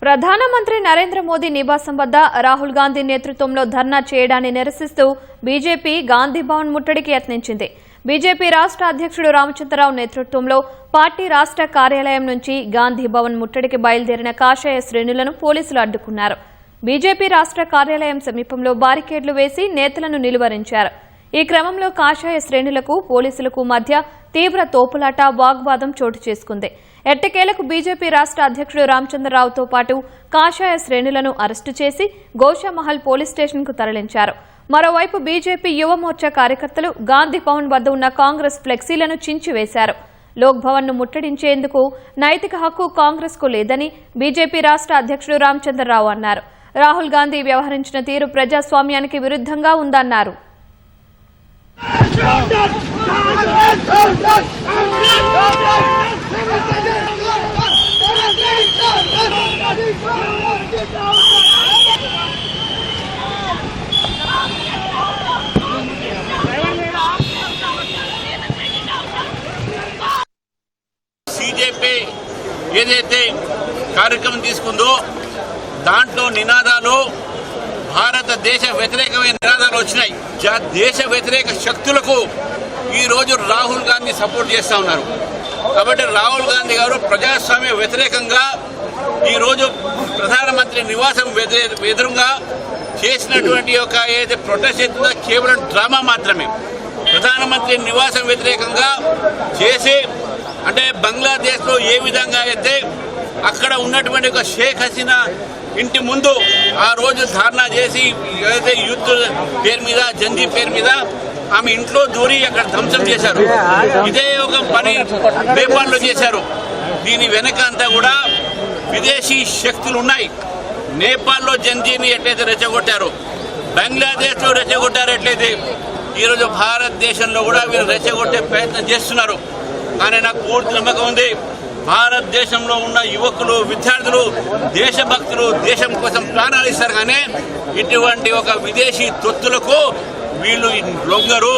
ప్రధానమంత్రి నరేంద్ర మోదీ నివాసం వద్ద రాహుల్ గాంధీ నేతృత్వంలో ధర్నా చేయడాన్ని నిరసిస్తూ బీజేపీ గాంధీ భవన్ ముట్టడికి యత్నించింది. బీజేపీ రాష్ట్ర అధ్యక్షుడు రామచంద్రరావు నేతృత్వంలో పార్టీ రాష్ట్ర కార్యాలయం నుంచి గాంధీ భవన్ ముట్టడికి బయలుదేరిన కాషాయ శ్రేణులను పోలీసులు అడ్డుకున్నారు. బీజేపీ రాష్ట్ర కార్యాలయం సమీపంలో బారికేడ్లు వేసి నేతలను నిలువరించారు. ఈ క్రమంలో కాషాయ శ్రేణులకు పోలీసులకు మధ్య తీవ్ర తోపులాట వాగ్వాదం చోటు చేసుకుంది. ఎట్టకేలకు బీజేపీ రాష్ట్ర అధ్యక్షుడు రామచంద్రరావుతో పాటు కాషాయ శ్రేణులను అరెస్టు చేసి గోషామహల్ పోలీస్ స్టేషన్కు తరలించారు. మరోవైపు బీజేపీ యువమోర్చా కార్యకర్తలు గాంధీ భవన్ వద్ద ఉన్న కాంగ్రెస్ ఫ్లెక్సీలను చించివేశారు. లోక్ భవన్ ను ముట్టడించేందుకు నైతిక హక్కు కాంగ్రెస్ కు లేదని బీజేపీ రాష్ట్ర అధ్యక్షుడు రామచంద్రరావు అన్నారు. రాహుల్ గాంధీ వ్యవహరించిన తీరు ప్రజాస్వామ్యానికి విరుద్ధంగా ఉందన్నారు. బీజేపీ ఏదైతే కార్యక్రమం తీసుకుందో దాంట్లో నినాదాలు భారతదేశ వ్యతిరేకమైన నినాదాలు వచ్చినాయి. దేశ వ్యతిరేక శక్తులకు ఈ రోజు రాహుల్ గాంధీ సపోర్ట్ చేస్తా ఉన్నారు. కాబట్టి రాహుల్ గాంధీ గారు ప్రజాస్వామ్య వ్యతిరేకంగా ఈ రోజు ప్రధానమంత్రి నివాసం ఎదురుగా చేసినటువంటి ఒక ఏదైతే ప్రొటెస్ట్ చేస్తుందో కేవలం డ్రామా మాత్రమే. ప్రధానమంత్రి నివాసం వ్యతిరేకంగా చేసి అంటే బంగ్లాదేశ్లో ఏ విధంగా అయితే అక్కడ ఉన్నటువంటి ఒక షేక్ హసీనా ఇంటి ముందు ఆ రోజు ధారణ చేసి ఏదైతే యూత్ పేరు మీద జంజీ పేరు మీద ఆమె ఇంట్లో దూరి అక్కడ ధ్వంసం చేశారు. ఇదే ఒక పని నేపాల్లో చేశారు. దీని వెనక అంతా కూడా విదేశీ శక్తులు ఉన్నాయి. నేపాల్లో జంజీని ఎట్లయితే రెచ్చగొట్టారో, బంగ్లాదేశ్లో రెచ్చగొట్టారు, ఎట్లయితే ఈరోజు భారతదేశంలో కూడా వీళ్ళు రెచ్చగొట్టే ప్రయత్నం చేస్తున్నారు. కానీ నాకు పూర్తి నమ్మకం ఉంది, భారతదేశంలో ఉన్న యువకులు విద్యార్థులు దేశభక్తులు దేశం కోసం ప్రాణాలు ఇస్తారు. కానీ ఇటువంటి ఒక విదేశీ తొత్తులకు వీళ్ళు లొంగరు.